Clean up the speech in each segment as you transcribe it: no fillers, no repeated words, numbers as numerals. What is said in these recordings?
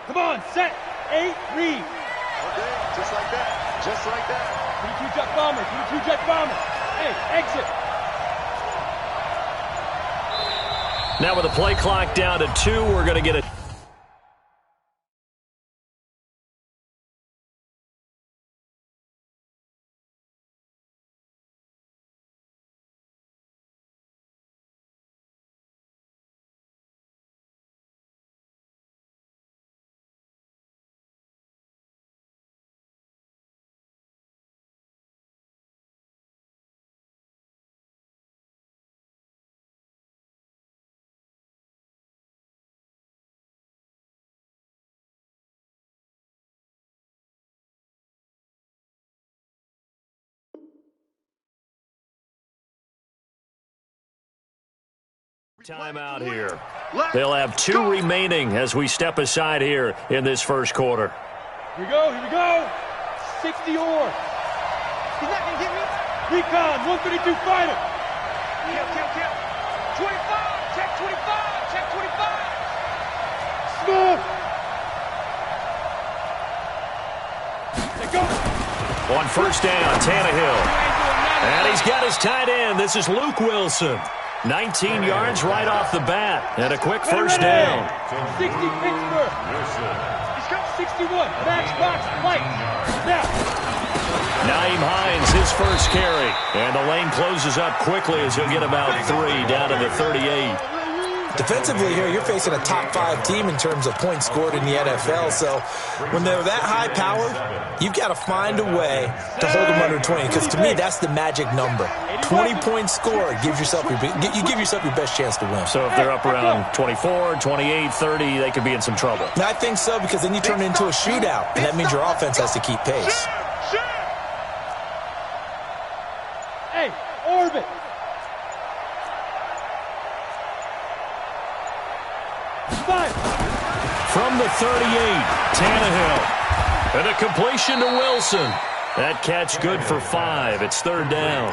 Come on, set, 8, read. Okay, just like that. Just like that. 22 jet bomber, 22 jet bomber. Hey, exit. Now with the play clock down to 2, we're going to get a timeout here. They'll have 2 remaining as we step aside here in this first quarter. Here we go, here we go. 60 or. He's not going to get me. Recon, 132 fighter. Kill. 25, check 25, check 25. Smoke. Let go. On first down, Tannehill. And he's got his tight end. This is Luke Wilson. 19 yards right off the bat. And a quick first down. 60 Pittsburgh. 61, max box, light. Now. Naeem Hines, his first carry. And the lane closes up quickly as he'll get about 3 down to the 38. Defensively here, you're facing a top 5 team in terms of points scored in the NFL. So when they're that high powered, you've got to find a way to hold them under 20. Because to me, that's the magic number. 20 points scored gives yourself you give yourself your best chance to win. So if they're up around 24, 28, 30, they could be in some trouble. I think so, because then you turn it into a shootout, and that means your offense has to keep pace. Hey, orbit. From the 38, Tannehill. And a completion to Wilson. That catch good for 5. It's third down.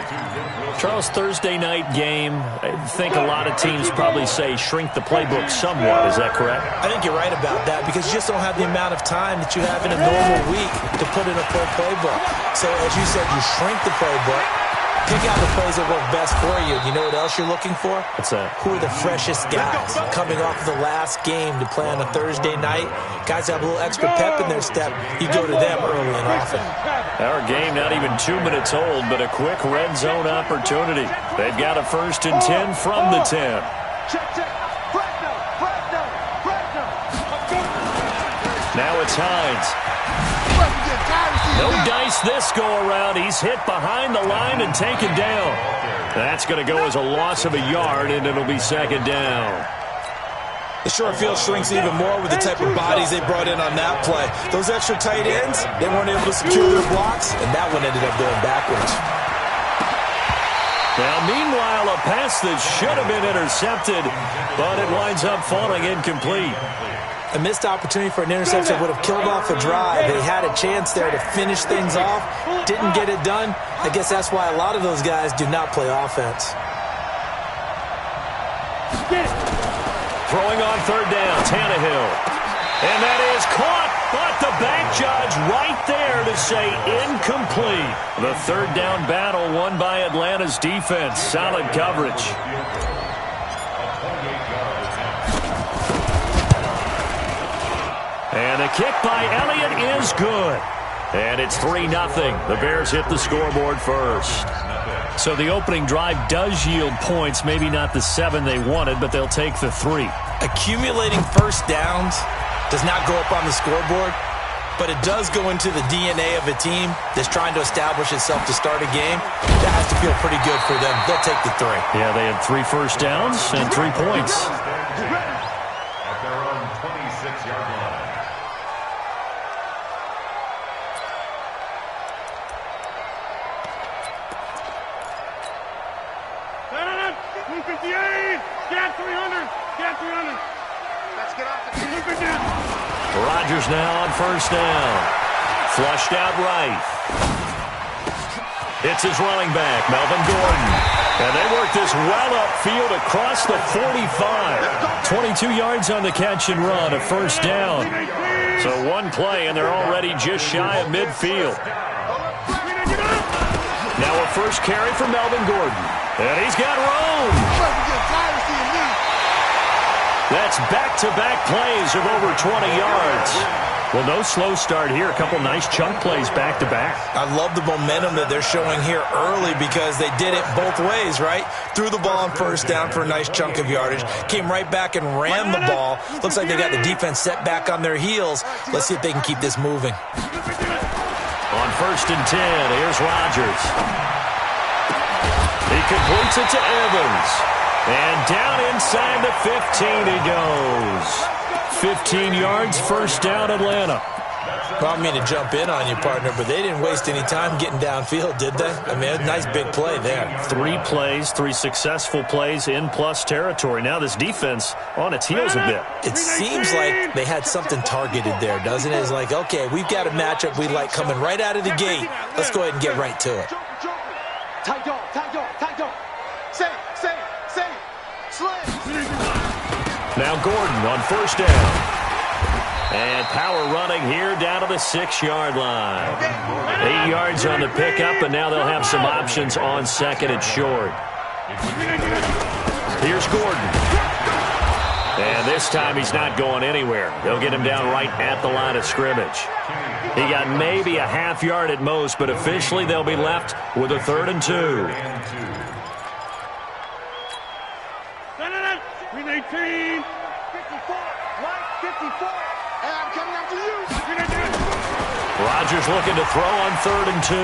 Charles, Thursday night game, I think a lot of teams probably say shrink the playbook somewhat. Is that correct? I think you're right about that, because you just don't have the amount of time that you have in a normal week to put in a full playbook. So as you said, you shrink the playbook, pick out the plays that work best for you. You know what else you're looking for? What's that? Who are the freshest guys coming off of the last game to play on a Thursday night? Guys that have a little extra pep in their step, you go to them early and often. Our game not even 2 minutes old, but a quick red zone opportunity. They've got a 1st and 10 from the 10. Now it's Hines. No dice this go-around. He's hit behind the line and taken down. That's going to go as a loss of a yard, and it'll be second down. The short field shrinks even more with the type of bodies they brought in on that play. Those extra tight ends, they weren't able to secure their blocks, and that one ended up going backwards. Now, meanwhile, a pass that should have been intercepted, but it winds up falling incomplete. A missed opportunity for an interception would have killed off a drive. They had a chance there to finish things off, didn't get it done. I guess that's why a lot of those guys do not play offense. Throwing on third down, Tannehill. And that is caught, but the back judge right there to say incomplete. The third down battle won by Atlanta's defense. Solid coverage. And the kick by Elliott is good. And it's 3-0. The Bears hit the scoreboard first. So the opening drive does yield points, maybe not the 7 they wanted, but they'll take the 3. Accumulating first downs does not go up on the scoreboard, but it does go into the DNA of a team that's trying to establish itself to start a game. That has to feel pretty good for them. They'll take the 3. Yeah, they had 3 first downs and 3 points. At their own 26-yard line. Scan 300! Scan 300! Let's get off the Rodgers now on first down. Flushed out right. It's his running back, Melvin Gordon. And they work this well upfield across the 45. 22 yards on the catch and run, a first down. So one play, and they're already just shy of midfield. Now a first carry for Melvin Gordon. And he's got room. That's back-to-back plays of over 20 yards. Well, no slow start here. A couple nice chunk plays back-to-back. I love the momentum that they're showing here early because they did it both ways, right? Threw the ball on first down for a nice chunk of yardage. Came right back and ran the ball. Looks like they got the defense set back on their heels. Let's see if they can keep this moving. On 1st and 10, here's Rodgers. He completes it to Evans. And down inside the 15 he goes. 15 yards, first down, Atlanta. Well, I don't mean to jump in on you, partner, but they didn't waste any time getting downfield, did they? I mean, a nice big play there. 3 plays, 3 successful plays in plus territory. Now this defense on its heels a bit. It seems like they had something targeted there, doesn't it? It's like, okay, we've got a matchup we like coming right out of the gate. Let's go ahead and get right to it. Tight dog. Say. Slam. Now Gordon on first down. And power running here down to the 6-yard line. 8 yards on the pickup, and now they'll have some options on second and short. Here's Gordon. And this time he's not going anywhere. They'll get him down right at the line of scrimmage. He got maybe a half yard at most, but officially they'll be left with a 3rd and 2. 319. 54. And I'm coming after you. Rodgers looking to throw on 3rd and 2.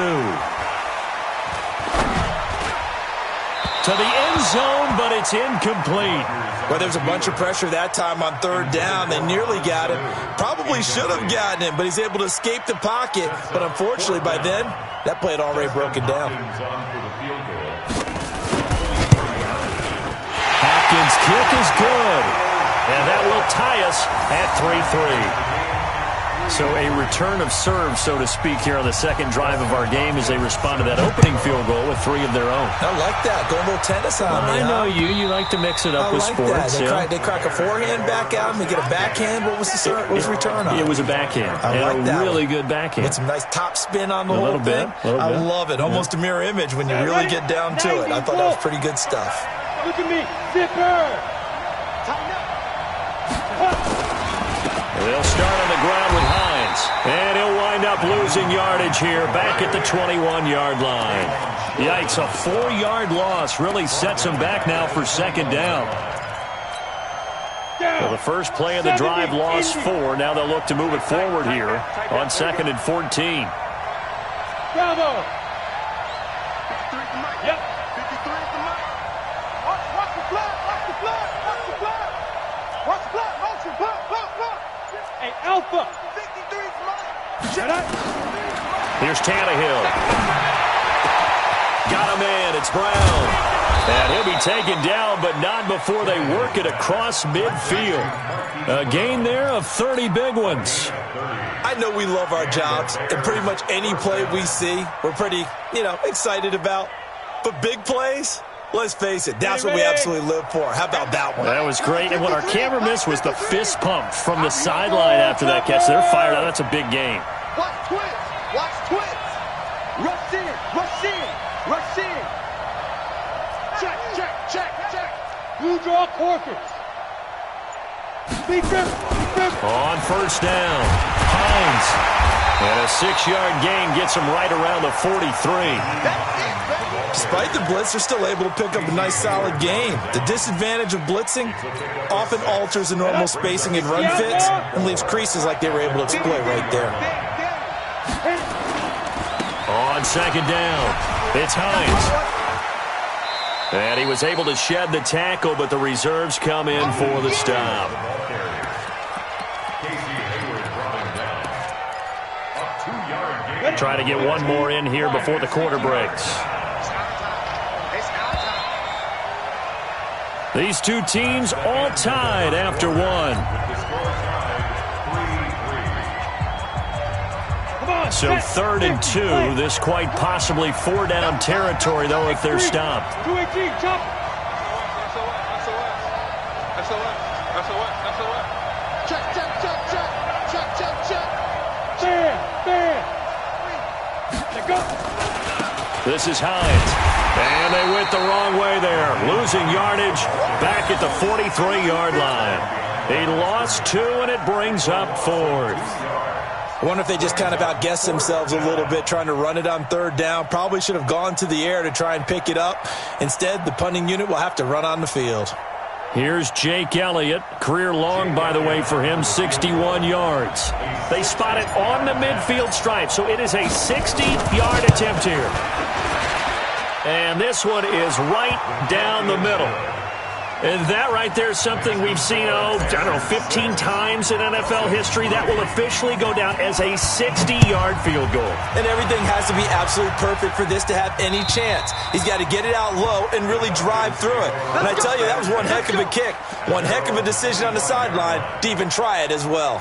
To the end zone, but it's incomplete. Well, there was a bunch of pressure that time on 3rd down. They nearly got him. Probably should have gotten him, but he's able to escape the pocket. But unfortunately, by then, that play had already broken down. Hopkins' kick is good. And that will tie us at 3-3. So a return of serve, so to speak, here on the second drive of our game as they respond to that opening field goal with 3 of their own. I like that. Going a little tennis on me. I know you. You like to mix it up with sports. They crack a forehand back out and they get a backhand. What was the return on? It was a backhand. I like that. Really good backhand. With some nice top spin on the whole thing. I love it. Almost a mirror image when you really get down to it. I thought that was pretty good stuff. Look at me. Zipper. Tighten up. They'll start on the ground with Hines. And he'll wind up losing yardage here back at the 21-yard line. Yikes, a 4-yard loss really sets him back now for 2nd down. Well, the first play of the drive lost 4. Now they'll look to move it forward here on 2nd and 14. Bravo. 53 at the mic. Yep. 53 at the mic. Watch the blood. Motion. Blood. Hey, Alpha. 53 at the mic. Shut up. Here's Tannehill. Got him in. It's Brown. And he'll be taken down, but not before they work it across midfield. A gain there of 30 big ones. I know we love our jobs, and pretty much any play we see, we're pretty, excited about. But big plays, let's face it, that's what we absolutely live for. How about that one? That was great. And what our camera missed was the fist pump from the sideline after that catch. They're fired up. That's a big game. Watch twins. Rush in. Check. Blue draw Corkers. Speaker. On first down, Hines. And a 6-yard gain gets him right around the 43. That's it, baby. Despite the blitz, they're still able to pick up a nice, solid gain. The disadvantage of blitzing often alters the normal spacing and run fits and leaves creases like they were able to exploit right there. On 2nd down, it's Hines. And he was able to shed the tackle, but the reserves come in for the stop. Trying to get one more in here before the quarter breaks. These two teams all tied after one. So 3rd and 2. This quite possibly 4-down territory, though, if they're stopped. 218, jump. Check. This is Hines. And they went the wrong way there. Losing yardage back at the 43-yard line. He lost 2, and it brings up 4th. I wonder if they just kind of outguessed themselves a little bit trying to run it on 3rd down. Probably should have gone to the air to try and pick it up. Instead, the punting unit will have to run on the field. Here's Jake Elliott. Career long, by the way, for him, 61 yards. They spot it on the midfield stripe, so it is a 60-yard attempt here. And this one is right down the middle. And that right there is something we've seen, 15 times in NFL history. That will officially go down as a 60-yard field goal. And everything has to be absolutely perfect for this to have any chance. He's got to get it out low and really drive through it. And I tell you, that was one heck of a kick. One heck of a decision on the sideline to even try it as well.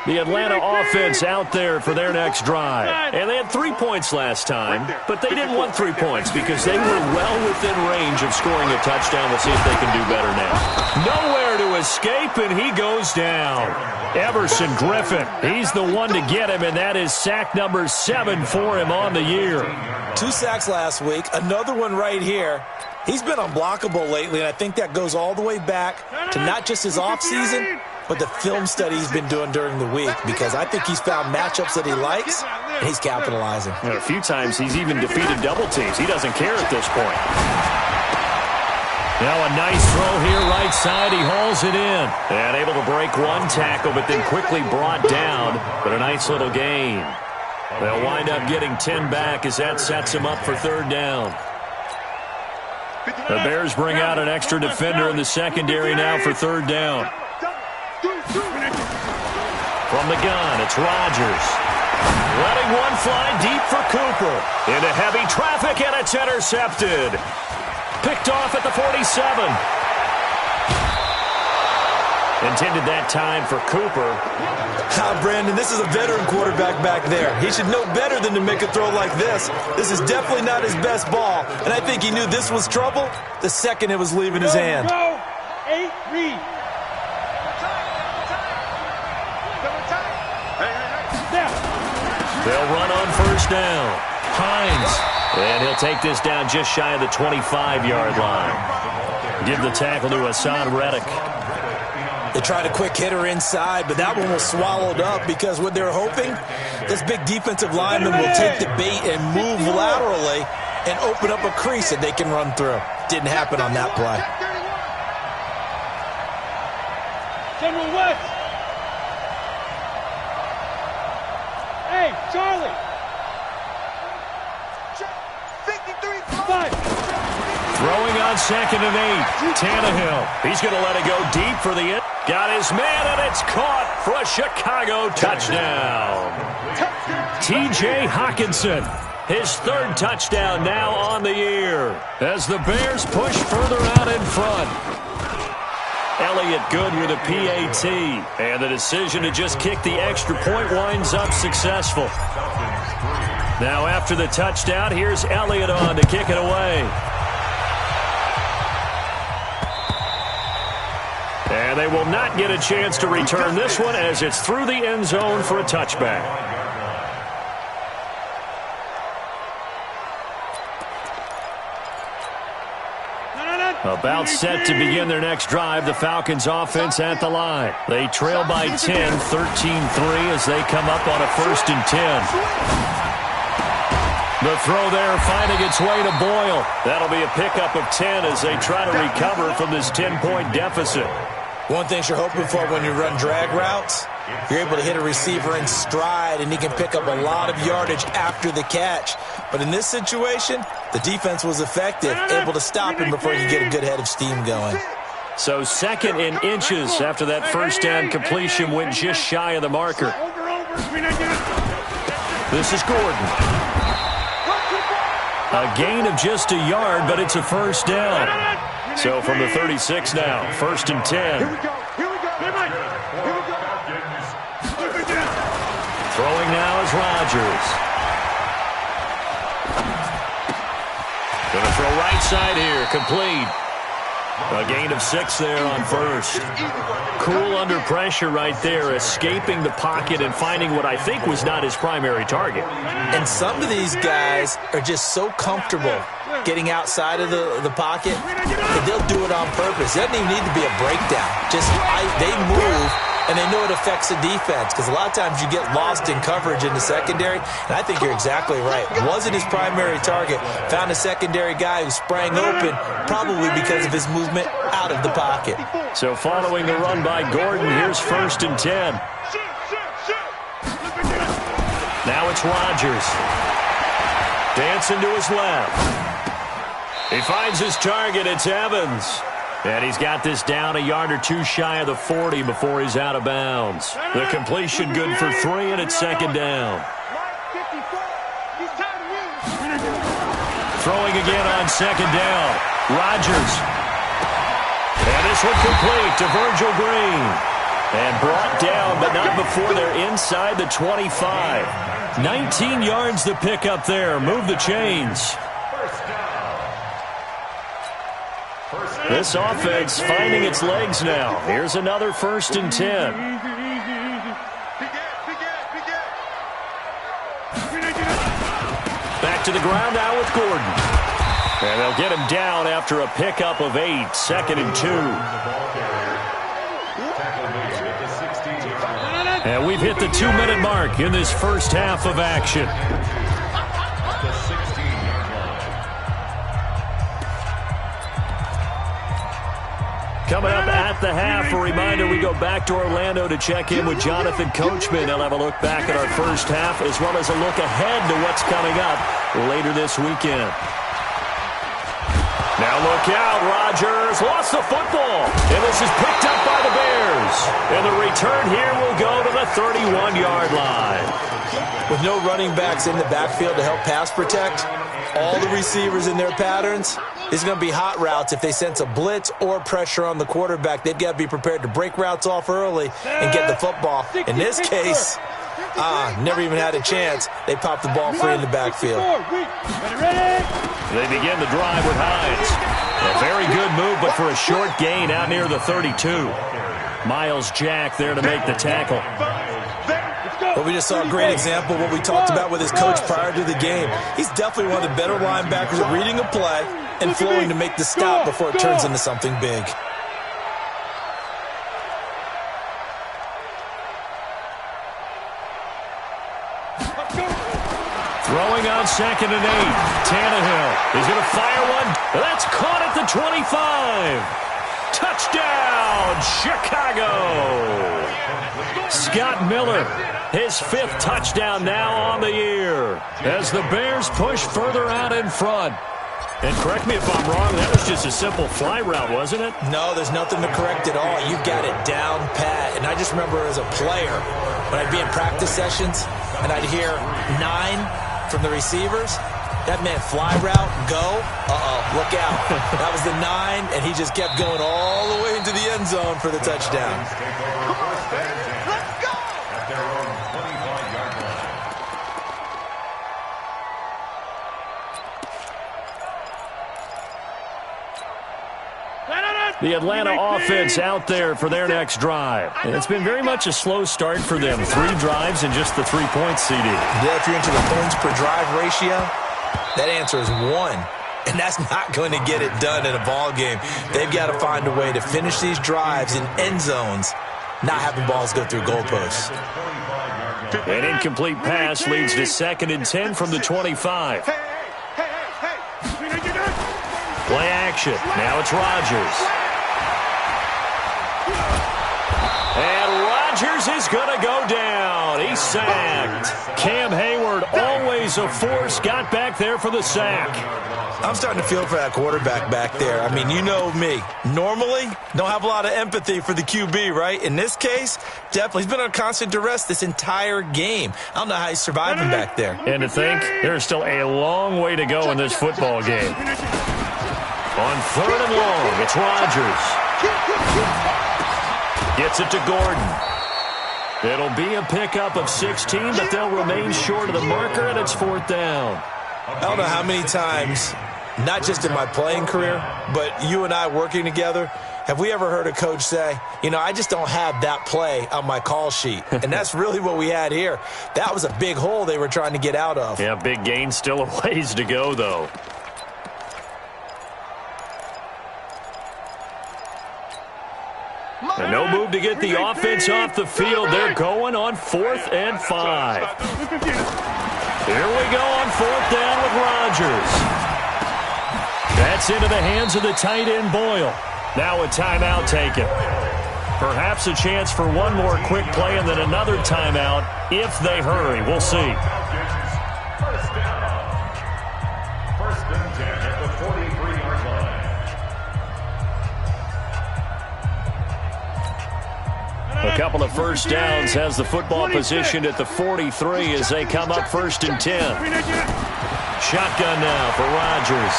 The Atlanta offense out there for their next drive. And they had 3 points last time, but they didn't want 3 points because they were well within range of scoring a touchdown. We'll see if they can do better now. Nowhere to escape, and he goes down. Everson Griffin, he's the one to get him, and that is sack number 7 for him on the year. 2 sacks last week, another one right here. He's been unblockable lately, and I think that goes all the way back to not just his offseason, but the film study he's been doing during the week, because I think he's found matchups that he likes, and he's capitalizing. A few times he's even defeated double teams. He doesn't care at this point. Now a nice throw here right side. He hauls it in. And able to break one tackle, but then quickly brought down. But a nice little gain. They'll wind up getting 10 back as that sets him up for 3rd down. The Bears bring out an extra defender in the secondary now for 3rd down. From the gun, it's Rodgers. Letting one fly deep for Cooper. Into heavy traffic, and it's intercepted. Picked off at the 47. Intended that time for Cooper. Brandon, this is a veteran quarterback back there. He should know better than to make a throw like this. This is definitely not his best ball, and I think he knew this was trouble the second it was leaving his hand. Go, 8, read. They'll run on 1st down. Hines. And he'll take this down just shy of the 25-yard line. Give the tackle to Hassan Reddick. They tried a quick hitter inside, but that one was swallowed up because what they're hoping, this big defensive lineman will take the bait and move laterally and open up a crease that they can run through. Didn't happen on that play. General West. Hey, Charlie. 5. Throwing on 2nd and 8. Tannehill. He's going to let it go deep for the end. Got his man, and it's caught for a Chicago touchdown. T.J. Hawkinson. His 3rd touchdown now on the year as the Bears push further out in front. Elliott good with a PAT, and the decision to just kick the extra point winds up successful. Now after the touchdown, here's Elliott on to kick it away. And they will not get a chance to return this one as it's through the end zone for a touchback. About set to begin their next drive, the Falcons offense at the line. They trail by 10, 13-3 as they come up on a 1st and 10. The throw there finding its way to Boyle. That'll be a pickup of 10 as they try to recover from this 10-point deficit. One thing you're hoping for when you run drag routes, you're able to hit a receiver in stride, and he can pick up a lot of yardage after the catch. But in this situation, the defense was effective, able to stop him before he could get a good head of steam going. So 2nd and inches after that 1st down completion went just shy of the marker. This is Gordon. A gain of just a yard, but it's a 1st down. So from the 36 now, 1st and 10. Throwing now is Rodgers. Going to throw right side here, complete. A gain of 6 there on first. Cool under pressure right there, escaping the pocket and finding what I think was not his primary target. And some of these guys are just so comfortable getting outside of the pocket that they'll do it on purpose. It doesn't even need to be a breakdown. Just they move, and they know it affects the defense because a lot of times you get lost in coverage in the secondary, and I think you're exactly right. Wasn't his primary target. Found a secondary guy who sprang open, probably because of his movement out of the pocket. So following the run by Gordon, here's 1st and 10. Now it's Rodgers. Dancing to his left. He finds his target. It's Evans. And he's got this down a yard or two shy of the 40 before he's out of bounds. The completion good for 3, and it's 2nd down. Throwing again on 2nd down. Rodgers. And this one complete to Virgil Green. And brought down, but not before they're inside the 25. 19 yards to pick up there. Move the chains. This offense finding its legs now. Here's another 1st and 10. Back to the ground now with Gordon. And they'll get him down after a pickup of 8. 2nd and 2. And we've hit the 2-minute mark in this first half of action. Coming up at the half, a reminder, we go back to Orlando to check in with Jonathan Coachman. He'll have a look back at our first half as well as a look ahead to what's coming up later this weekend. Now look out, Rodgers lost the football, and this is picked up by the Bears. And the return here will go to the 31-yard line. With no running backs in the backfield to help pass protect, all the receivers in their patterns, it's going to be hot routes. If they sense a blitz or pressure on the quarterback, they've got to be prepared to break routes off early and get the football. In this case, never even had a chance. They popped the ball free in the backfield. They begin the drive with Hines. A very good move, but for a short gain out near the 32. Miles Jack there to make the tackle. But we just saw a great example of what we talked about with his coach prior to the game. He's definitely one of the better linebackers at reading a play and flowing to make the stop before it turns into something big. Throwing on 2nd and 8. Tannehill is going to fire one. That's caught at the 25. Touchdown, Chicago. Scott Miller, his 5th touchdown now on the year as the Bears push further out in front. And correct me if I'm wrong, that was just a simple fly route, wasn't it? No, there's nothing to correct at all. You've got it down pat. And I just remember as a player, when I'd be in practice sessions and I'd hear 9 from the receivers, that meant fly route, go, look out. That was the 9, and he just kept going all the way into the end zone for the touchdown. Let's go! At their own 25-yard line. The Atlanta offense out there for their next drive. And it's been very much a slow start for them. 3 drives and just the 3 points, CD. Yeah, if you're into the points per drive ratio, that answer is 1. And that's not going to get it done in a ball game. They've got to find a way to finish these drives in end zones, not having balls go through goalposts. An incomplete pass leads to 2nd and 10 from the 25. Play action. Now it's Rodgers. And Rodgers is going to go down. He's sacked. Cam Hayward, always a force, got back there for the sack. I'm starting to feel for that quarterback back there. I mean, you know me. Normally, don't have a lot of empathy for the QB, right? In this case, definitely. He's been on constant duress this entire game. I don't know how he's surviving back there. And to think, there's still a long way to go in this football game. On 3rd and long, it's Rodgers. Gets it to Gordon. It'll be a pickup of 16, but they'll remain short of the marker, and it's 4th down. I don't know how many times not just in my playing career, but you and I working together, have we ever heard a coach say, you know, I just don't have that play on my call sheet? And that's really what we had here. That was a big hole they were trying to get out of. Yeah, big gain, still a ways to go, though. And no move to get the offense off the field. They're going on 4th and 5. Here we go on 4th down with Rodgers. That's into the hands of the tight end, Boyle. Now a timeout taken. Perhaps a chance for one more quick play and then another timeout if they hurry. We'll see. First down. First and 10 at the 43-yard line. A couple of first downs has the football positioned at the 43 as they come up 1st and 10. Shotgun now for Rodgers.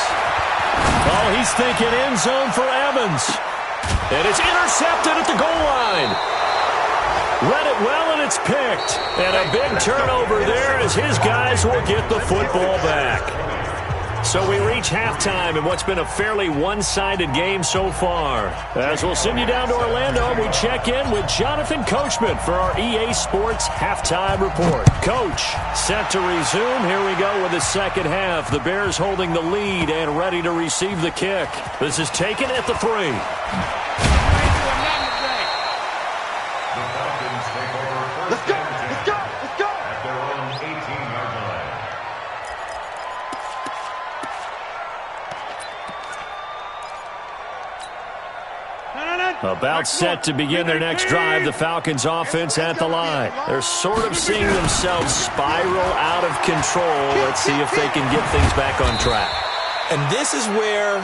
Oh, he's thinking end zone for Evans. And it's intercepted at the goal line. Read it well, and it's picked. And a big turnover there as his guys will get the football back. So we reach halftime in what's been a fairly one-sided game so far. As we'll send you down to Orlando, we check in with Jonathan Coachman for our EA Sports Halftime Report. Coach, set to resume. Here we go with the second half. The Bears holding the lead and ready to receive the kick. This is taken at the 3. The Falcons take over first and 10 at their own 18-yard line. About set to begin their next drive, the Falcons offense at the line. They're sort of seeing themselves spiral out of control. Let's see if they can get things back on track. And this is where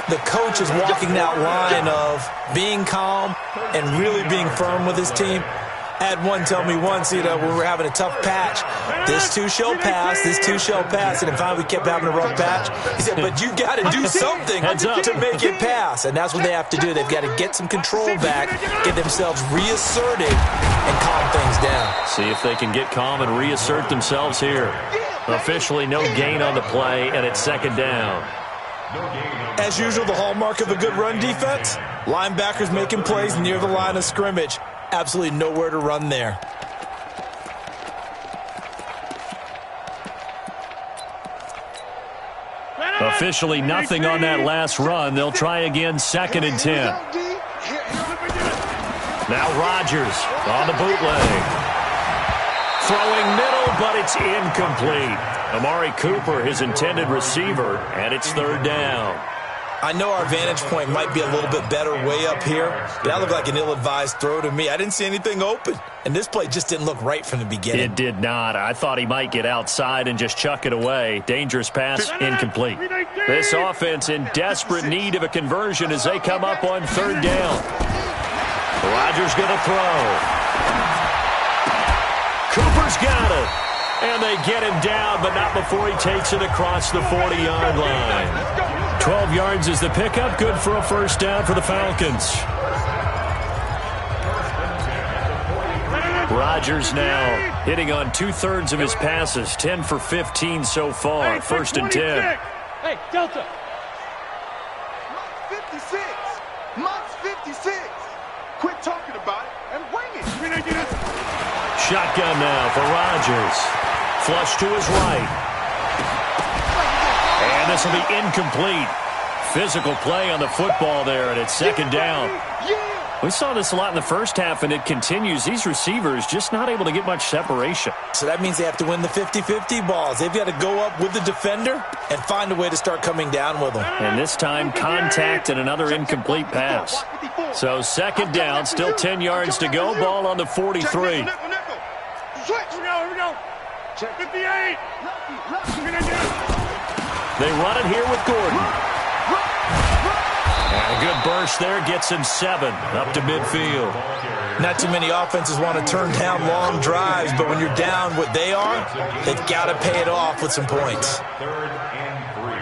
the coach is walking that line of being calm and really being firm with his team. I had one tell me once, you know, when we were having a tough patch, this too shall pass, this too shall pass. And then finally we kept having a rough patch. He said, but you got to do something to make it pass. And that's what they have to do. They've got to get some control back, get themselves reasserted, and calm things down. See if they can get calm and reassert themselves here. Officially no gain on the play, and it's second down. As usual, the hallmark of a good run defense, linebackers making plays near the line of scrimmage. Absolutely nowhere to run there. Officially nothing on that last run. They'll try again 2nd and 10. Now Rodgers on the bootleg. Throwing middle, but it's incomplete. Amari Cooper, his intended receiver, and it's 3rd down. I know our vantage point might be a little bit better way up here, but that looked like an ill-advised throw to me. I didn't see anything open, and this play just didn't look right from the beginning. It did not. I thought he might get outside and just chuck it away. Dangerous pass, incomplete. This offense in desperate need of a conversion as they come up on 3rd down. Rodgers going to throw. Cooper's got it. And they get him down, but not before he takes it across the 40-yard line. 12 yards is the pickup. Good for a first down for the Falcons. Rodgers now hitting on 2/3 of his passes. 10 for 15 so far. 1st and 10. Hey, Delta. Mike 56. Mike's 56. Quit talking about it and bring it. Shotgun now for Rodgers. Flush to his right. And this will be incomplete. Physical play on the football there, and it's 2nd down. We saw this a lot in the first half, and it continues. These receivers just not able to get much separation. So that means they have to win the 50-50 balls. They've got to go up with the defender and find a way to start coming down with them. And this time, contact and another incomplete pass. So 2nd down, still 10 yards to go. Ball on the 43. Here we go. 58. They run it here with Gordon. And a good burst there gets him 7 up to midfield. Not too many offenses want to turn down long drives, but when you're down what they are, they've got to pay it off with some points. 3rd and 3.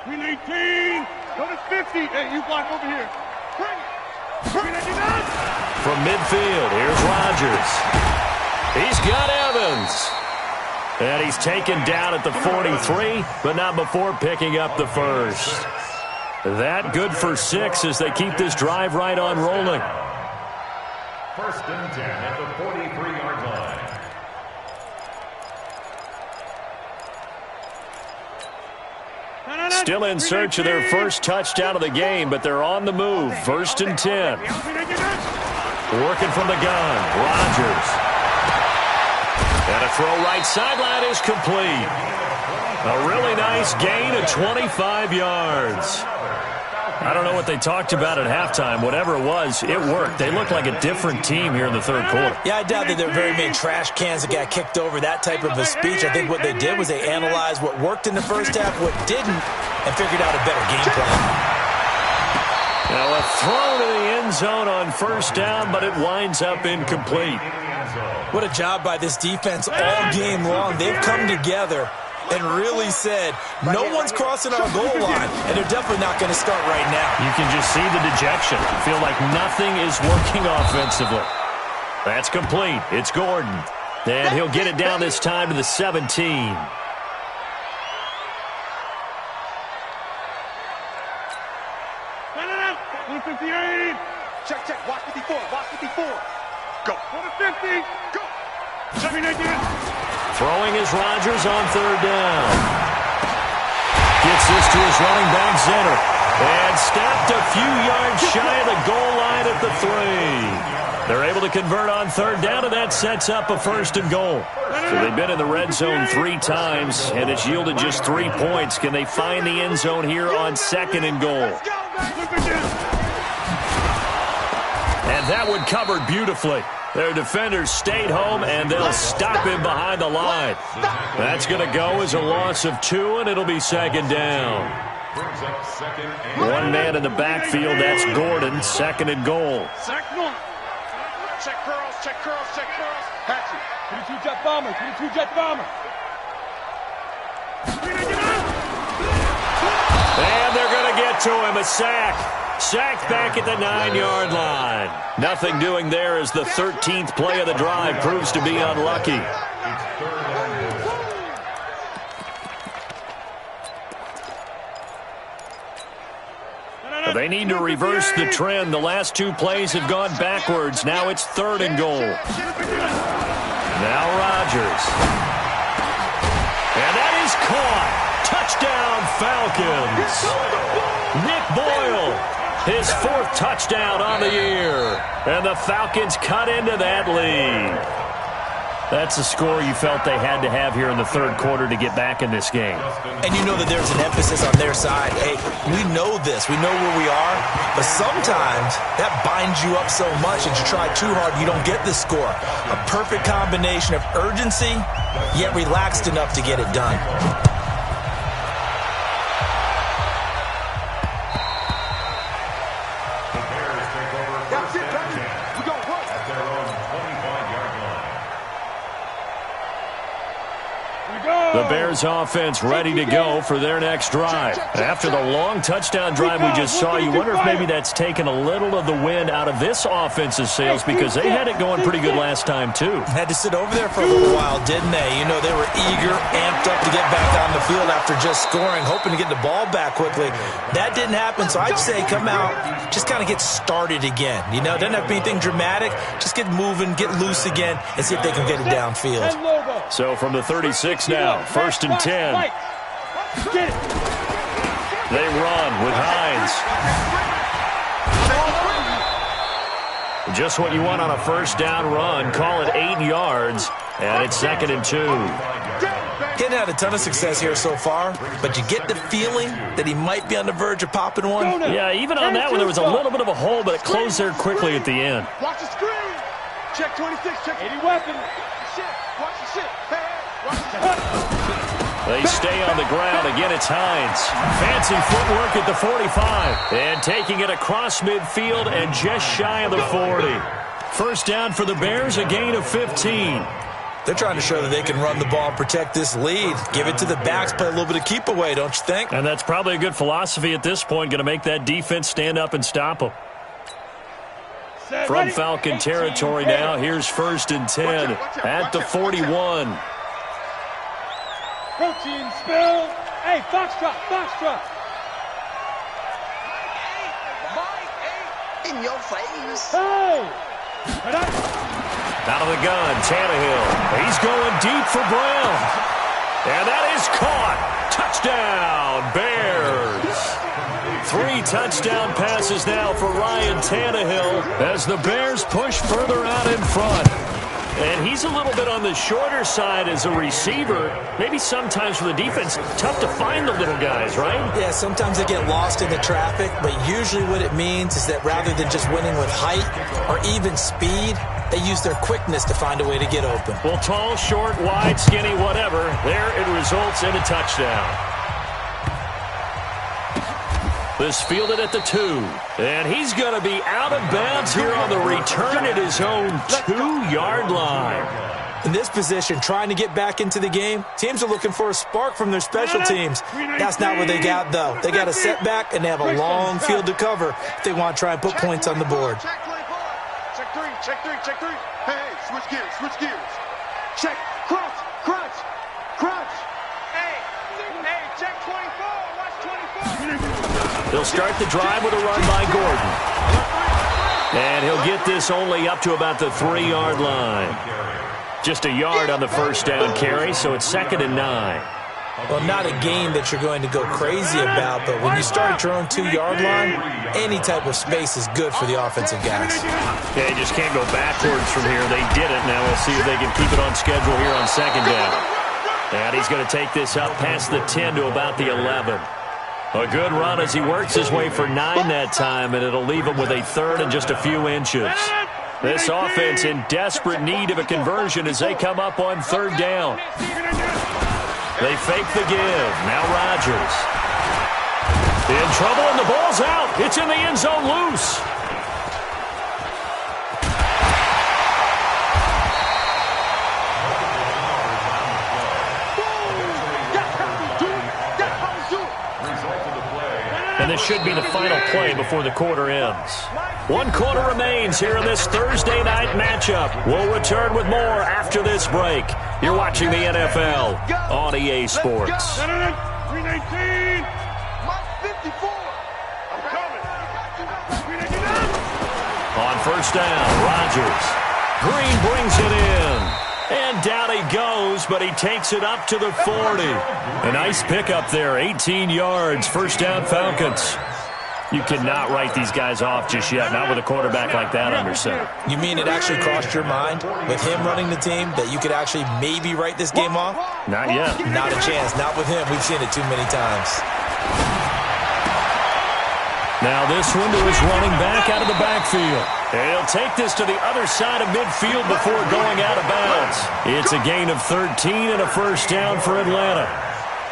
We need team. Go to 50. Hey, you block over here. Bring it. Bring it. from midfield. Here's Rodgers. He's got Evans. And he's taken down at the 43, but not before picking up the first. That good for 6 as they keep this drive right on rolling. First and 10 at the 43-yard line. Still in search of their first touchdown of the game, but they're on the move. First and 10. Working from the gun. Rodgers. And a throw right sideline is complete. A really nice gain of 25 yards. I don't know what they talked about at halftime. Whatever it was, it worked. They looked like a different team here in the third quarter. Yeah, I doubt that there were very many trash cans that got kicked over, that type of a speech. I think what they did was they analyzed what worked in the first half, what didn't, and figured out a better game plan. Now a throw to the end zone on first down, but it winds up incomplete. What a job by this defense all game long. They've come together and really said, no one's crossing our goal line, and they're definitely not going to start right now. You can just see the dejection. You feel like nothing is working offensively. That's complete. It's Gordon. And he'll get it down this time to the 17. Check, check. Watch 54. Watch 54. Go. 50. Go. Throwing is Rodgers on third down. Gets this to his running back center. And stopped a few yards shy of the goal line at the 3. They're able to convert on third down, and that sets up a first and goal. So they've been in the red zone 3 times, and it's yielded just 3 points. Can they find the end zone here on second and goal? And that one covered beautifully. Their defenders stayed home, and they'll stop him behind the line. That's going to go as a loss of 2, and it'll be second down. One man in the backfield, that's Gordon, second and goal. Check curls, check curls, check curls. Hatchet. 22 jet bomber, 22 jet bomber. And they're going to get to him, a sack. Sacked back at the 9-yard line. Nothing doing there as the 13th play of the drive proves to be unlucky. They need to reverse the trend. The last 2 plays have gone backwards. Now it's third and goal. Now Rodgers. And that is caught. Touchdown, Falcons. Nick Boyle. His 4th touchdown on the year. And the Falcons cut into that lead. That's a score you felt they had to have here in the third quarter to get back in this game. And you know that there's an emphasis on their side. Hey, we know this. We know where we are. But sometimes that binds you up so much that you try too hard, you don't get the score. A perfect combination of urgency, yet relaxed enough to get it done. The Bears offense ready to go for their next drive. After the long touchdown drive we just saw, you wonder if maybe that's taken a little of the wind out of this offense's sails because they had it going pretty good last time too. Had to sit over there for a little while, didn't they? You know, they were eager, amped up to get back on the field after just scoring, hoping to get the ball back quickly. That didn't happen, so I'd say come out, just kind of get started again. You know, doesn't have to be anything dramatic. Just get moving, get loose again, and see if they can get it downfield. So from the 36 now, first and 10. They run with Hines. Just what you want on a first down run. Call it 8 yards, and it's second and 2. Hadn't had a ton of success here so far, but you get the feeling that he might be on the verge of popping one. Yeah, even on that one, there was a little bit of a hole, but it closed there quickly at the end. Watch the screen. Check 26, check 80 weapon. Watch the shit. Hey, watch the They stay on the ground. Again, it's Hines. Fancy footwork at the 45. And taking it across midfield and just shy of the 40. First down for the Bears, a gain of 15. They're trying to show that they can run the ball and protect this lead. Give it to the backs, play a little bit of keep away, don't you think? And that's probably a good philosophy at this point. Going to make that defense stand up and stop them. From Falcon territory now, here's 1st and 10 at the 41. Protein spill. Hey, Foxtrot, Foxtrot. In your face. Hey. Out of the gun, Tannehill. He's going deep for Brown. And that is caught. Touchdown, Bears. 3 touchdown passes now for Ryan Tannehill as the Bears push further out in front. And he's a little bit on the shorter side as a receiver. Maybe sometimes for the defense, tough to find the little guys, right? Yeah, sometimes they get lost in the traffic, but usually what it means is that rather than just winning with height or even speed, they use their quickness to find a way to get open. Well, tall, short, wide, skinny, whatever, there it results in a touchdown. This fielded at the 2. And he's going to be out of bounds here on the return at his own 2-yard line. In this position, trying to get back into the game, teams are looking for a spark from their special teams. That's not what they got, though. They got a setback, and they have a long field to cover if they want to try and put points on the board. Check 3, check 3, check 3. Hey, switch gears, switch gears. Check, crunch, crunch, crunch. Hey, check 24, watch 24. They'll start the drive with a run by Gordon. And he'll get this only up to about the 3-yard line. Just a yard on the first down carry, so it's 2nd and 9. Well, not a game that you're going to go crazy about, but when you start at your own 2-yard line, any type of space is good for the offensive guys. Yeah, you just can't go backwards from here. They did it. Now we'll see if they can keep it on schedule here on 2nd down. And he's going to take this up past the 10 to about the 11. A good run as he works his way for 9 that time, and it'll leave him with a 3rd and just a few inches. This offense in desperate need of a conversion as they come up on 3rd down. They fake the give. Now Rodgers. In trouble, and the ball's out. It's in the end zone loose. And this should be the final play before the quarter ends. 1 quarter remains here in this Thursday night matchup. We'll return with more after this break. You're watching the NFL on EA Sports. 319. Mike 54. I'm coming. On 1st down, Rodgers. Green brings it in. And down he goes, but he takes it up to the 40. A nice pickup there, 18 yards, 1st down Falcons. You cannot write these guys off just yet, not with a quarterback like that under center. You mean it actually crossed your mind with him running the team that you could actually maybe write this game off? Not yet. Not a chance. Not with him. We've seen it too many times. Now this one to his running back out of the backfield. And he'll take this to the other side of midfield before going out of bounds. It's a gain of 13 and a 1st down for Atlanta.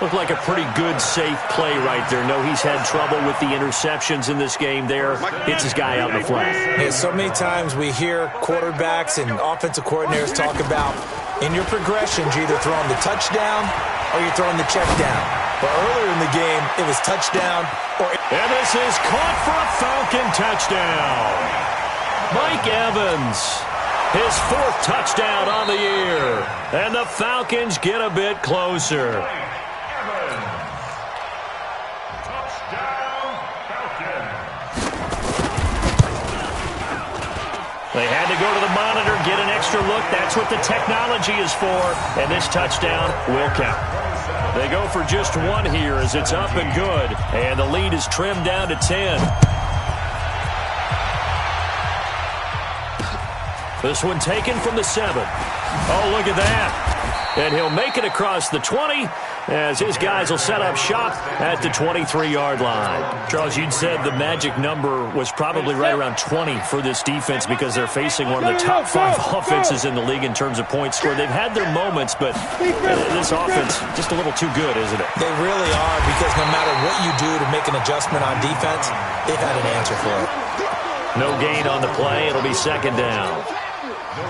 Looked like a pretty good, safe play right there. No, he's had trouble with the interceptions in this game there. Hits his guy out in the flat. Yeah, so many times we hear quarterbacks and offensive coordinators talk about in your progressions, you're either throwing the touchdown or you're throwing the check down. But earlier in the game, it was touchdown or... And this is caught for a Falcon touchdown. Mike Evans, his 4th touchdown on the year. And the Falcons get a bit closer. They had to go to the monitor, get an extra look. That's what the technology is for. And this touchdown will count. They go for just 1 here as it's up and good. And the lead is trimmed down to 10. This one taken from the 7. Oh, look at that. And he'll make it across the 20 as his guys will set up shop at the 23-yard line. Charles, you'd said the magic number was probably right around 20 for this defense because they're facing one of the top 5 offenses in the league in terms of points scored. They've had their moments, but this offense just a little too good, isn't it? They really are, because no matter what you do to make an adjustment on defense, they've had an answer for it. No gain on the play. It'll be 2nd down.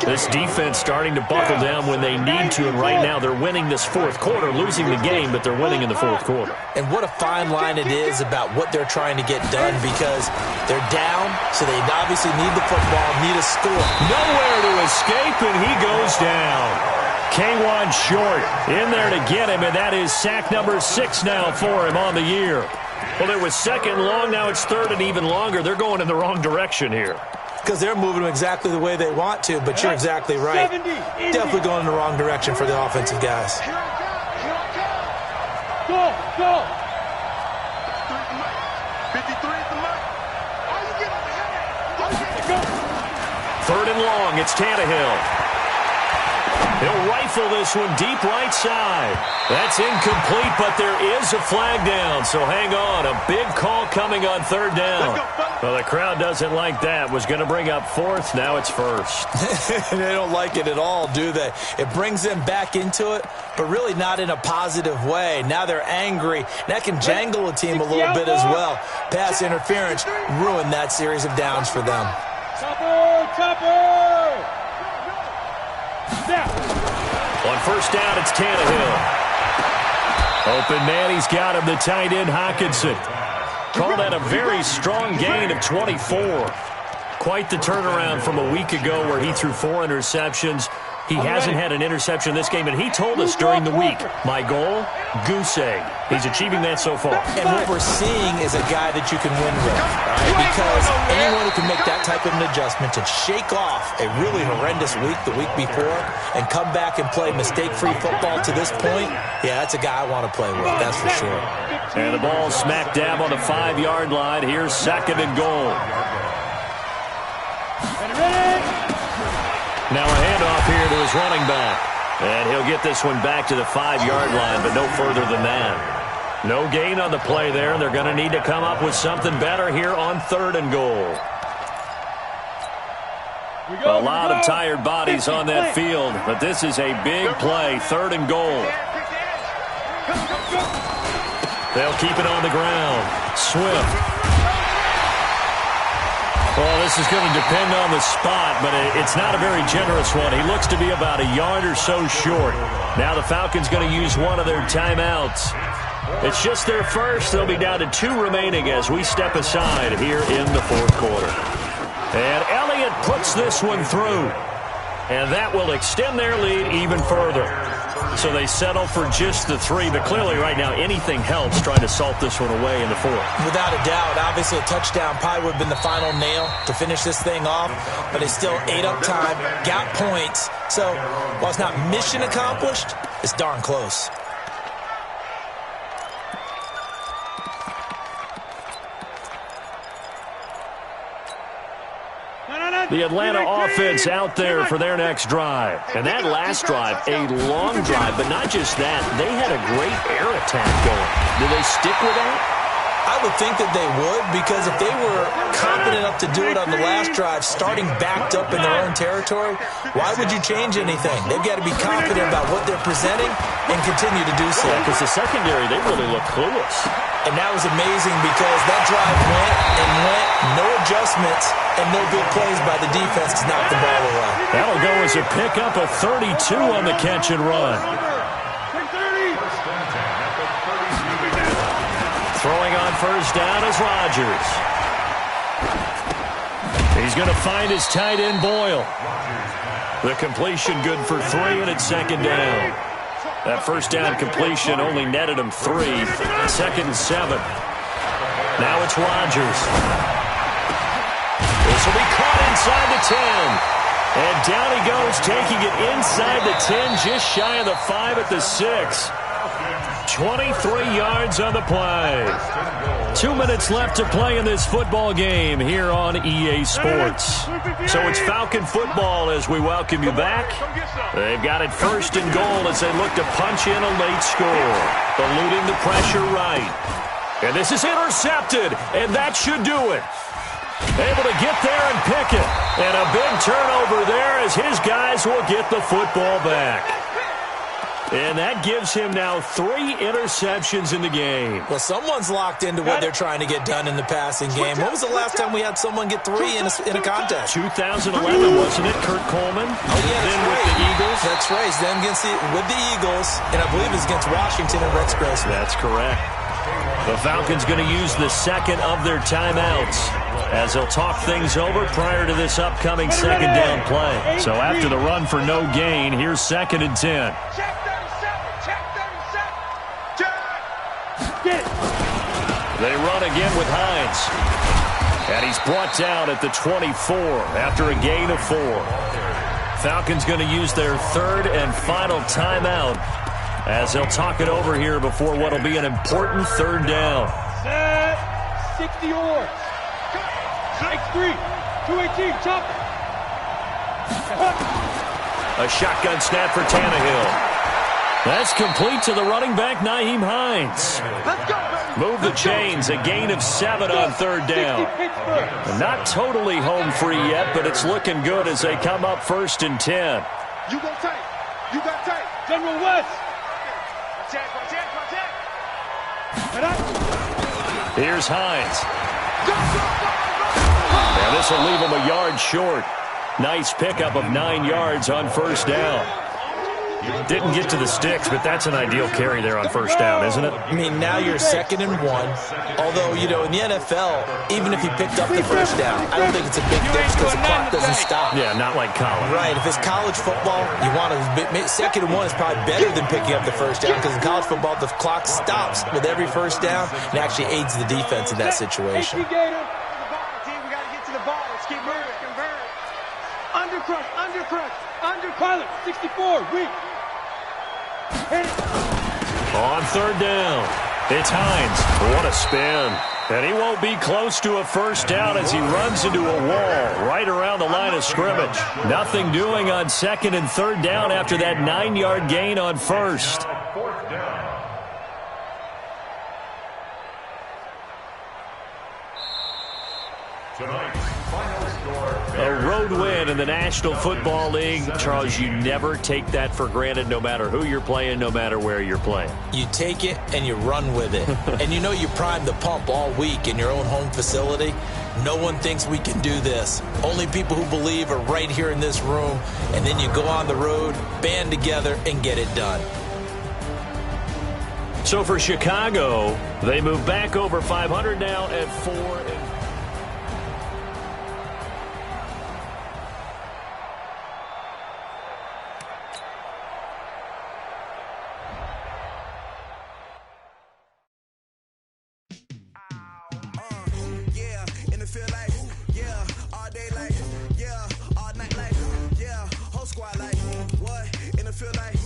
This defense starting to buckle down when they need to, and right now they're winning this fourth quarter, losing the game, but they're winning in the fourth quarter. And what a fine line it is about what they're trying to get done, because they're down, so they obviously need the football, need a score. Nowhere to escape, and he goes down. K1 short in there to get him, and that is sack number 6 now for him on the year. Well, it was second long, now it's third and even longer. They're going in the wrong direction here. Because they're moving exactly the way they want to, but you're exactly right. Definitely going in the wrong direction for the offensive guys. Go, go. 53 at the mic. Are you getting ahead? Third and long, it's Tannehill. He'll rifle this one deep right side. That's incomplete, but there is a flag down, so hang on. A big call coming on third down. Well, the crowd doesn't like that. Was going to bring up fourth, now it's first. They don't like it at all, do they? It brings them back into it, but really not in a positive way. Now they're angry. That can jangle a team a little bit as well. Pass interference ruined that series of downs for them. Chopper! On first down, it's Tannehill. Open man, he's got him, the tight end, Hockenson. Called that a very strong gain of 24. Quite the turnaround from a week ago where he threw 4 interceptions. He hasn't had an interception this game, and he told us during the week, my goal, goose egg. He's achieving that so far. And what we're seeing is a guy that you can win with, right? Because anyone who can make that type of an adjustment and shake off a really horrendous week the week before and come back and play mistake-free football to this point, yeah, that's a guy I want to play with, that's for sure. And the ball smack dab on the 5-yard line. Here's second and goal. Now a handoff here to his running back. And he'll get this one back to the 5-yard line, but no further than that. No gain on the play there. They're going to need to come up with something better here on third and goal. A lot of tired bodies on that field, but this is a big play. Third and goal. They'll keep it on the ground. Swift. Well, this is going to depend on the spot, but it's not a very generous one. He looks to be about a yard or so short. Now the Falcons going to use one of their timeouts. It's just their first. They'll be down to 2 remaining as we step aside here in the fourth quarter. And Elliott puts this one through. And that will extend their lead even further. So they settle for just the 3, but clearly right now anything helps trying to salt this one away in the fourth. Without a doubt, obviously a touchdown probably would have been the final nail to finish this thing off, but they still ate up time, got points. So while it's not mission accomplished, it's darn close. The Atlanta offense out there for their next drive. And that last drive, a long drive, but not just that. They had a great air attack going. Do they stick with that? I would think that they would, because if they were confident enough to do it on the last drive, starting backed up in their own territory, why would you change anything? They've got to be confident about what they're presenting and continue to do so. Because the secondary, they really look clueless. And that was amazing because that drive went and went, no adjustments, and no good plays by the defense to knock the ball away. That'll go as a pickup of 32 on the catch and run. Throwing on first down is Rodgers. He's going to find his tight end Boyle. The completion good for 3, and it's second down. That first down completion only netted him 3. Second and 7. Now it's Rodgers. This will be caught inside the 10. And down he goes, taking it inside the 10, just shy of the 5 at the 6. 23 yards on the play. 2 minutes left to play in this football game here on EA Sports. So it's Falcon football as we welcome you back. They've got it first and goal as they look to punch in a late score. Eluding the pressure right. And this is intercepted, and that should do it. Able to get there and pick it. And a big turnover there as his guys will get the football back. And that gives him now 3 interceptions in the game. Well, someone's locked into what they're trying to get done in the passing game. When was the last time we had someone get 3 in a contest? 2011, wasn't it, Kurt Coleman? Oh, yeah, then with the Eagles. That's right. He's then with the Eagles, and I believe it's against Washington and Rex Grossman. That's correct. The Falcons going to use the second of their timeouts as they'll talk things over prior to this upcoming second down play. So after the run for no gain, here's 2nd and 10. Check 37. Check 37. Get it. They run again with Hines. And he's brought down at the 24 after a gain of 4. Falcons going to use their 3rd and final timeout as they'll talk it over here before what will be an important 3rd down. Set. 60 yards. X3. 218. Chop it. A shotgun snap for Tannehill. That's complete to the running back, Nyheim Hines. Let's go. Move the chains, a gain of 7 on 3rd down. Not totally home free yet, but it's looking good as they come up 1st and 10. You go tight. You got tight. General West. Here's Hines. And this will leave him a yard short. Nice pickup of 9 yards on 1st down. Didn't get to the sticks, but that's an ideal carry there on 1st down, isn't it? I mean, now you're 2nd and 1. Although, you know, in the NFL, even if you picked up the 1st down, I don't think it's a big difference because the clock doesn't stop. Yeah, not like college. Right. If it's college football, you want to 2nd and 1 is probably better than picking up the 1st down because in college football, the clock stops with every 1st down and actually aids the defense in that situation. We got to get to the ball. Let's keep moving. Convert. Undercrush. Pilot. 64. Weak. On 3rd down, it's Hines. What a spin. And he won't be close to a 1st down as he runs into a wall right around the line of scrimmage. Nothing doing on 2nd and 3rd down after that 9-yard gain on 1st. 4th down. Tonight's final score. A road win in the National Football League. Charles, you never take that for granted no matter who you're playing, no matter where you're playing. You take it and you run with it. And you know you primed the pump all week in your own home facility. No one thinks we can do this. Only people who believe are right here in this room. And then you go on the road, band together, and get it done. So for Chicago, they move back over 500 now at 4. Feel like